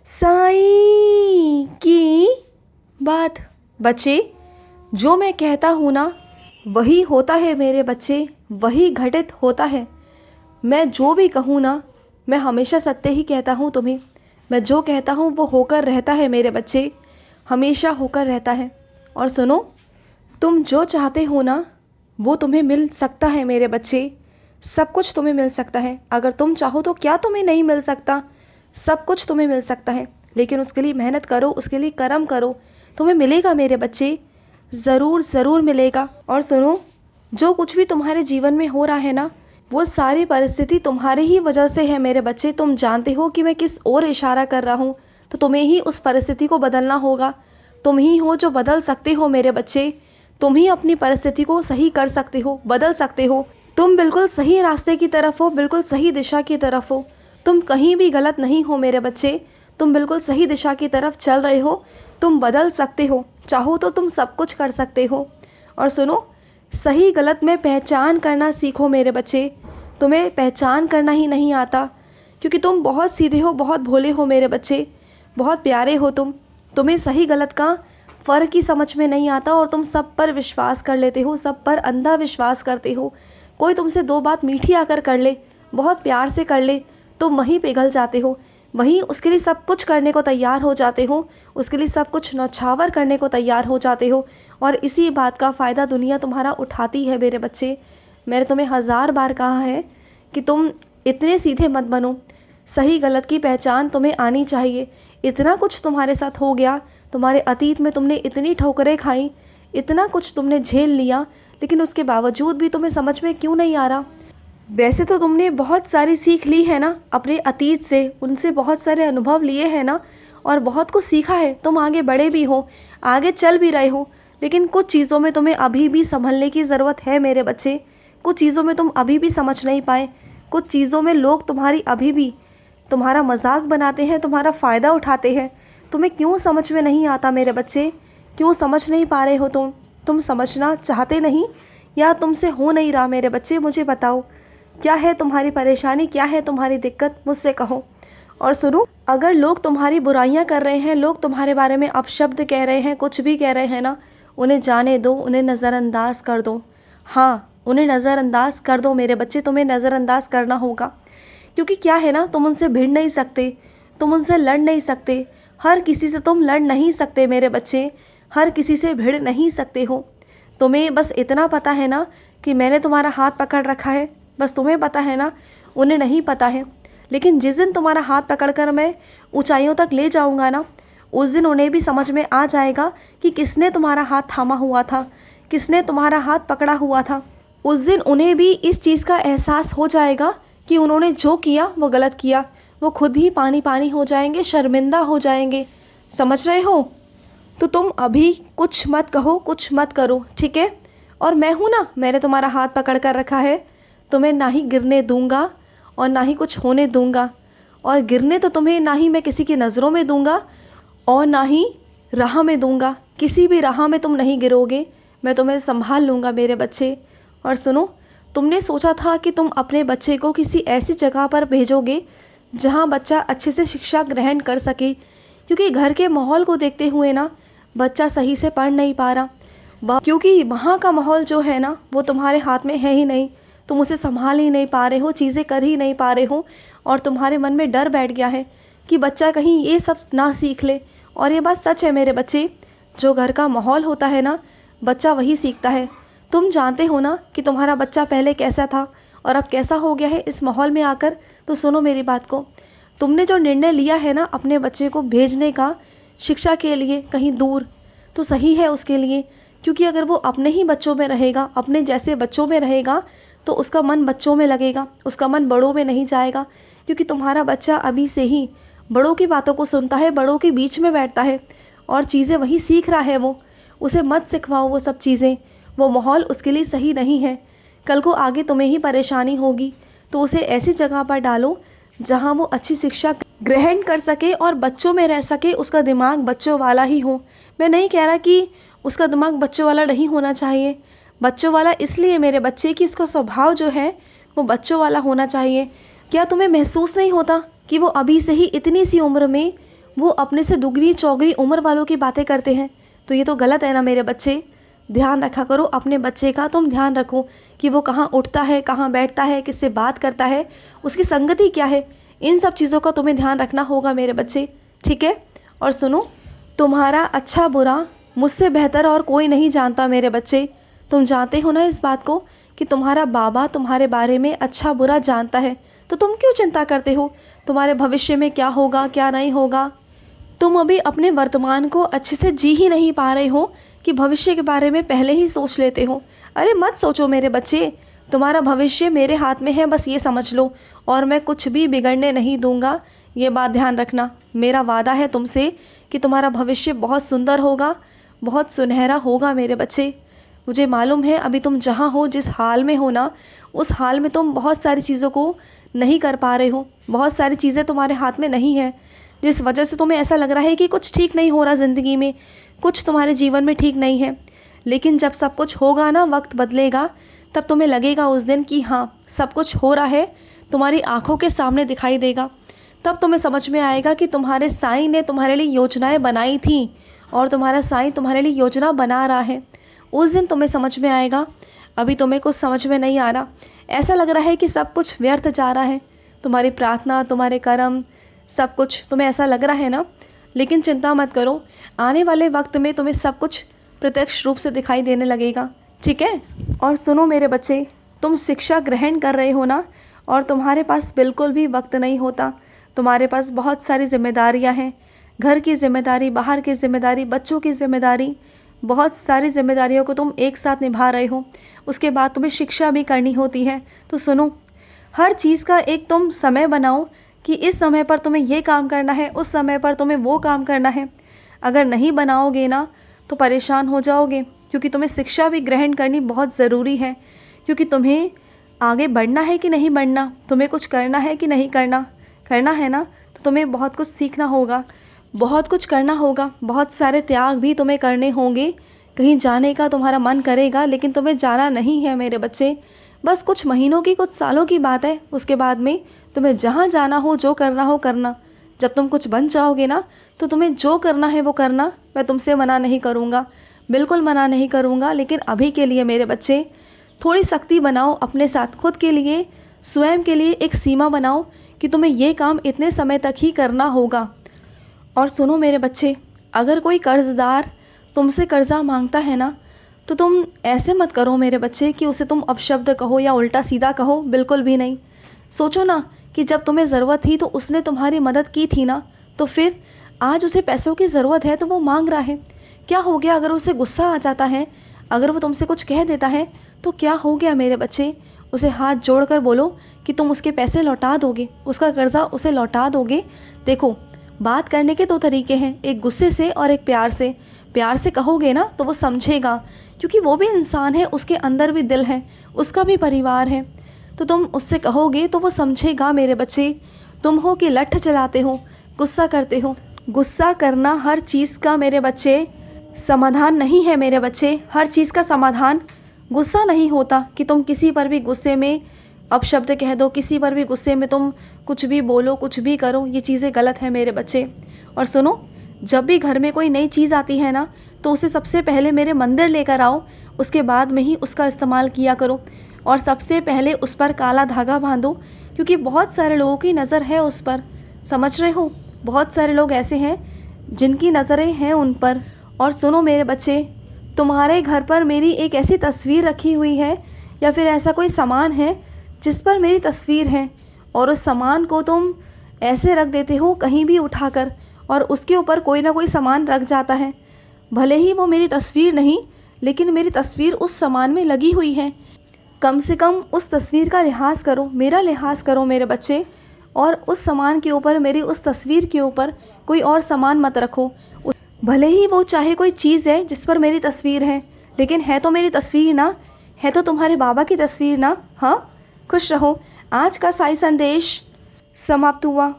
साईं की बात। बच्चे, जो मैं कहता हूँ ना वही होता है मेरे बच्चे, वही घटित होता है। मैं जो भी कहूँ ना, मैं हमेशा सत्य ही कहता हूँ तुम्हें। मैं जो कहता हूँ वो होकर रहता है मेरे बच्चे, हमेशा होकर रहता है। और सुनो, तुम जो चाहते हो ना वो तुम्हें मिल सकता है मेरे बच्चे। सब कुछ तुम्हें मिल सकता है। अगर तुम चाहो तो क्या तुम्हें नहीं मिल सकता? सब कुछ तुम्हें मिल सकता है, लेकिन उसके लिए मेहनत करो, उसके लिए कर्म करो। तुम्हें मिलेगा मेरे बच्चे, ज़रूर ज़रूर मिलेगा। और सुनो, जो कुछ भी तुम्हारे जीवन में हो रहा है ना, वो सारी परिस्थिति तुम्हारी ही वजह से है मेरे बच्चे। तुम जानते हो कि मैं किस ओर इशारा कर रहा हूँ, तो तुम्हें ही उस परिस्थिति को बदलना होगा। तुम ही हो जो बदल सकते हो मेरे बच्चे। तुम ही अपनी परिस्थिति को सही कर सकते हो, बदल सकते हो। तुम बिल्कुल सही रास्ते की तरफ हो, बिल्कुल सही दिशा की तरफ हो। तुम कहीं भी गलत नहीं हो मेरे बच्चे, तुम बिल्कुल सही दिशा की तरफ चल रहे हो। तुम बदल सकते हो, चाहो तो तुम सब कुछ कर सकते हो। और सुनो, सही गलत में पहचान करना सीखो मेरे बच्चे। तुम्हें पहचान करना ही नहीं आता, क्योंकि तुम बहुत सीधे हो, बहुत भोले हो मेरे बच्चे, बहुत प्यारे हो तुम। तुम्हें सही गलत का फ़र्क ही समझ में नहीं आता और तुम सब पर विश्वास कर लेते हो, सब पर अंधा विश्वास करते हो। कोई तुमसे दो बात मीठी आकर कर ले, बहुत प्यार से कर ले, तो वहीं पिघल जाते हो, वहीं उसके लिए सब कुछ करने को तैयार हो जाते हो, उसके लिए सब कुछ नौछावर करने को तैयार हो जाते हो। और इसी बात का फ़ायदा दुनिया तुम्हारा उठाती है मेरे बच्चे। मैंने तुम्हें 1000 बार कहा है कि तुम इतने सीधे मत बनो। सही गलत की पहचान तुम्हें आनी चाहिए। इतना कुछ तुम्हारे साथ हो गया, तुम्हारे अतीत में तुमने इतनी ठोकरें खाई, इतना कुछ तुमने झेल लिया, लेकिन उसके बावजूद भी तुम्हें समझ में क्यों नहीं आ रहा? वैसे तो तुमने बहुत सारी सीख ली है ना अपने अतीत से, उनसे बहुत सारे अनुभव लिए हैं ना, और बहुत कुछ सीखा है। तुम आगे बढ़े भी हो, आगे चल भी रहे हो, लेकिन कुछ चीज़ों में तुम्हें अभी भी संभलने की ज़रूरत है मेरे बच्चे। कुछ चीज़ों में तुम अभी भी समझ नहीं पाए। कुछ चीज़ों में लोग तुम्हारी अभी भी तुम्हारा मजाक बनाते हैं, तुम्हारा फ़ायदा उठाते हैं। तुम्हें क्यों समझ में नहीं आता मेरे बच्चे? क्यों समझ नहीं पा रहे हो तुम समझना चाहते नहीं, या तुमसे हो नहीं रहा मेरे बच्चे? मुझे बताओ, क्या है तुम्हारी परेशानी, क्या है तुम्हारी दिक्कत? मुझसे कहो। और सुनो, अगर लोग तुम्हारी बुराइयां कर रहे हैं, लोग तुम्हारे बारे में अपशब्द कह रहे हैं, कुछ भी कह रहे हैं ना, उन्हें जाने दो, उन्हें नज़रअंदाज कर दो। हाँ, उन्हें नज़रअंदाज कर दो मेरे बच्चे, तुम्हें नज़रअंदाज करना होगा। क्योंकि क्या है ना, तुम उनसे भिड़ नहीं सकते, तुम उनसे लड़ नहीं सकते। हर किसी से तुम लड़ नहीं सकते मेरे बच्चे, हर किसी से भिड़ नहीं सकते हो। तुम्हें बस इतना पता है ना कि मैंने तुम्हारा हाथ पकड़ रखा है, बस तुम्हें पता है ना, उन्हें नहीं पता है। लेकिन जिस दिन तुम्हारा हाथ पकड़कर मैं ऊंचाइयों तक ले जाऊंगा ना, उस दिन उन्हें भी समझ में आ जाएगा कि किसने तुम्हारा हाथ थामा हुआ था, किसने तुम्हारा हाथ पकड़ा हुआ था। उस दिन उन्हें भी इस चीज़ का एहसास हो जाएगा कि उन्होंने जो किया वो गलत किया। वो खुद ही पानी पानी हो जाएंगे, शर्मिंदा हो जाएंगे। समझ रहे हो? तो तुम अभी कुछ मत कहो, कुछ मत करो, ठीक है? और मैं हूँ ना, मैंने तुम्हारा हाथ पकड़ कर रखा है। तुम्हें ना ही गिरने दूंगा और ना ही कुछ होने दूंगा। और गिरने तो तुम्हें ना ही मैं किसी की नज़रों में दूंगा और ना ही राह में दूंगा। किसी भी राह में तुम नहीं गिरोगे, मैं तुम्हें संभाल लूँगा मेरे बच्चे। और सुनो, तुमने सोचा था कि तुम अपने बच्चे को किसी ऐसी जगह पर भेजोगे जहाँ बच्चा अच्छे से शिक्षा ग्रहण कर सके, क्योंकि घर के माहौल को देखते हुए ना बच्चा सही से पढ़ नहीं पा रहा। क्योंकि वहाँ का माहौल जो है ना वो तुम्हारे हाथ में है ही नहीं। तुम उसे संभाल ही नहीं पा रहे हो, चीज़ें कर ही नहीं पा रहे हो, और तुम्हारे मन में डर बैठ गया है कि बच्चा कहीं ये सब ना सीख ले। और ये बात सच है मेरे बच्चे, जो घर का माहौल होता है ना, बच्चा वही सीखता है। तुम जानते हो ना कि तुम्हारा बच्चा पहले कैसा था और अब कैसा हो गया है इस माहौल में आकर। तो सुनो मेरी बात को, तुमने जो निर्णय लिया है ना अपने बच्चे को भेजने का शिक्षा के लिए कहीं दूर, तो सही है उसके लिए। क्योंकि अगर वो अपने ही बच्चों में रहेगा, अपने जैसे बच्चों में रहेगा, तो उसका मन बच्चों में लगेगा, उसका मन बड़ों में नहीं जाएगा। क्योंकि तुम्हारा बच्चा अभी से ही बड़ों की बातों को सुनता है, बड़ों के बीच में बैठता है और चीज़ें वही सीख रहा है। वो उसे मत सिखवाओ वो सब चीज़ें, वो माहौल उसके लिए सही नहीं है। कल को आगे तुम्हें ही परेशानी होगी, तो उसे ऐसी जगह पर डालो जहाँ वो अच्छी शिक्षा ग्रहण कर सके और बच्चों में रह सके, उसका दिमाग बच्चों वाला ही हो। मैं नहीं कह रहा कि उसका दिमाग बच्चों वाला नहीं होना चाहिए, बच्चों वाला इसलिए मेरे बच्चे कि उसका स्वभाव जो है वो बच्चों वाला होना चाहिए। क्या तुम्हें महसूस नहीं होता कि वो अभी से ही इतनी सी उम्र में वो अपने से दुगनी चौगनी उम्र वालों की बातें करते हैं, तो ये तो गलत है ना मेरे बच्चे। ध्यान रखा करो अपने बच्चे का, तुम ध्यान रखो कि वो कहाँ उठता है, कहाँ बैठता है, किससे बात करता है, उसकी संगति क्या है। इन सब चीज़ों का तुम्हें ध्यान रखना होगा मेरे बच्चे, ठीक है। और सुनो, तुम्हारा अच्छा बुरा मुझसे बेहतर और कोई नहीं जानता मेरे बच्चे। तुम जानते हो ना इस बात को कि तुम्हारा बाबा तुम्हारे बारे में अच्छा बुरा जानता है, तो तुम क्यों चिंता करते हो तुम्हारे भविष्य में क्या होगा क्या नहीं होगा। तुम अभी अपने वर्तमान को अच्छे से जी ही नहीं पा रहे हो कि भविष्य के बारे में पहले ही सोच लेते हो। अरे मत सोचो मेरे बच्चे, तुम्हारा भविष्य मेरे हाथ में है, बस ये समझ लो। और मैं कुछ भी बिगड़ने नहीं दूंगा, ये बात ध्यान रखना। मेरा वादा है तुमसे कि तुम्हारा भविष्य बहुत सुंदर होगा, बहुत सुनहरा होगा मेरे बच्चे। मुझे मालूम है अभी तुम जहाँ हो, जिस हाल में हो ना, उस हाल में तुम बहुत सारी चीज़ों को नहीं कर पा रहे हो, बहुत सारी चीज़ें तुम्हारे हाथ में नहीं है, जिस वजह से तुम्हें ऐसा लग रहा है कि कुछ ठीक नहीं हो रहा ज़िंदगी में, कुछ तुम्हारे जीवन में ठीक नहीं है। लेकिन जब सब कुछ होगा ना, वक्त बदलेगा, तब तुम्हें लगेगा उस दिन कि हाँ सब कुछ हो रहा है, तुम्हारी आंखों के सामने दिखाई देगा। तब तुम्हें समझ में आएगा कि तुम्हारे साईं ने तुम्हारे लिए योजनाएं बनाई थी और तुम्हारा साईं तुम्हारे लिए योजना बना रहा है। उस दिन तुम्हें समझ में आएगा। अभी तुम्हें कुछ समझ में नहीं आ रहा, ऐसा लग रहा है कि सब कुछ व्यर्थ जा रहा है, तुम्हारी प्रार्थना, तुम्हारे कर्म, सब कुछ तुम्हें ऐसा लग रहा है ना। लेकिन चिंता मत करो, आने वाले वक्त में तुम्हें सब कुछ प्रत्यक्ष रूप से दिखाई देने लगेगा, ठीक है। और सुनो मेरे बच्चे, तुम शिक्षा ग्रहण कर रहे हो ना, और तुम्हारे पास बिल्कुल भी वक्त नहीं होता। तुम्हारे पास बहुत सारी जिम्मेदारियां हैं, घर की जिम्मेदारी, बाहर की जिम्मेदारी, बच्चों की जिम्मेदारी, बहुत सारी जिम्मेदारियों को तुम एक साथ निभा रहे हो। उसके बाद तुम्हें शिक्षा भी करनी होती है। तो सुनो, हर चीज़ का एक तुम समय बनाओ कि इस समय पर तुम्हें ये काम करना है, उस समय पर तुम्हें वो काम करना है। अगर नहीं बनाओगे ना तो परेशान हो जाओगे, क्योंकि तुम्हें शिक्षा भी ग्रहण करनी बहुत ज़रूरी है। क्योंकि तुम्हें आगे बढ़ना है कि नहीं बढ़ना, तुम्हें कुछ करना है कि नहीं करना, करना है ना, तो तुम्हें बहुत कुछ सीखना होगा, बहुत कुछ करना होगा, बहुत सारे त्याग भी तुम्हें करने होंगे। कहीं जाने का तुम्हारा मन करेगा, लेकिन तुम्हें जाना नहीं है मेरे बच्चे। बस कुछ महीनों की, कुछ सालों की बात है, उसके बाद में तुम्हें जहाँ जाना हो, जो करना हो करना। जब तुम कुछ बन जाओगे ना, तो तुम्हें जो करना है वो करना। मैं तुमसे मना नहीं करूँगा, बिल्कुल मना नहीं करूँगा। लेकिन अभी के लिए मेरे बच्चे थोड़ी सख्ती बनाओ अपने साथ, खुद के लिए, स्वयं के लिए एक सीमा बनाओ कि तुम्हें ये काम इतने समय तक ही करना होगा। और सुनो मेरे बच्चे, अगर कोई कर्ज़दार तुमसे कर्ज़ा मांगता है ना, तो तुम ऐसे मत करो मेरे बच्चे कि उसे तुम अपशब्द कहो या उल्टा सीधा कहो, बिल्कुल भी नहीं। सोचो ना कि जब तुम्हें ज़रूरत थी तो उसने तुम्हारी मदद की थी ना, तो फिर आज उसे पैसों की ज़रूरत है तो वो मांग रहा है। क्या हो गया अगर उसे गुस्सा आ जाता है, अगर वो तुमसे कुछ कह देता है, तो क्या हो गया मेरे बच्चे। उसे हाथ जोड़कर बोलो कि तुम उसके पैसे लौटा दोगे, उसका कर्ज़ा उसे लौटा दोगे। देखो, बात करने के दो तरीके हैं, एक गुस्से से और एक प्यार से। प्यार से कहोगे ना तो वो समझेगा, क्योंकि वो भी इंसान है, उसके अंदर भी दिल है, उसका भी परिवार है। तो तुम उससे कहोगे तो वो समझेगा मेरे बच्चे। तुम हो कि लठ चलाते हो, गुस्सा करते हो। गुस्सा करना हर चीज़ का मेरे बच्चे समाधान नहीं है मेरे बच्चे। हर चीज़ का समाधान गुस्सा नहीं होता कि तुम किसी पर भी गुस्से में अपशब्द कह दो, किसी पर भी गुस्से में तुम कुछ भी बोलो, कुछ भी करो, ये चीज़ें गलत है मेरे बच्चे। और सुनो, जब भी घर में कोई नई चीज़ आती है ना, तो उसे सबसे पहले मेरे मंदिर लेकर आओ, उसके बाद में ही उसका इस्तेमाल किया करो। और सबसे पहले उस पर काला धागा बांधो, क्योंकि बहुत सारे लोगों की नज़र है उस पर, समझ रहे हो। बहुत सारे लोग ऐसे हैं जिनकी नज़रें हैं उन पर। और सुनो मेरे बच्चे, तुम्हारे घर पर मेरी एक ऐसी तस्वीर रखी हुई है, या फिर ऐसा कोई सामान है जिस पर मेरी तस्वीर है, और उस सामान को तुम ऐसे रख देते हो कहीं भी उठाकर, और उसके ऊपर कोई ना कोई सामान रख जाता है। भले ही वो मेरी तस्वीर नहीं, लेकिन मेरी तस्वीर उस सामान में लगी हुई है। कम से कम उस तस्वीर का लिहाज करो, मेरा लिहाज करो मेरे बच्चे। और उस सामान के ऊपर, मेरी उस तस्वीर के ऊपर कोई और सामान मत रखो। भले ही वो चाहे कोई चीज़ है जिस पर मेरी तस्वीर है, लेकिन है तो मेरी तस्वीर ना, है तो तुम्हारे बाबा की तस्वीर ना। हाँ, खुश रहो। आज का साई संदेश समाप्त हुआ।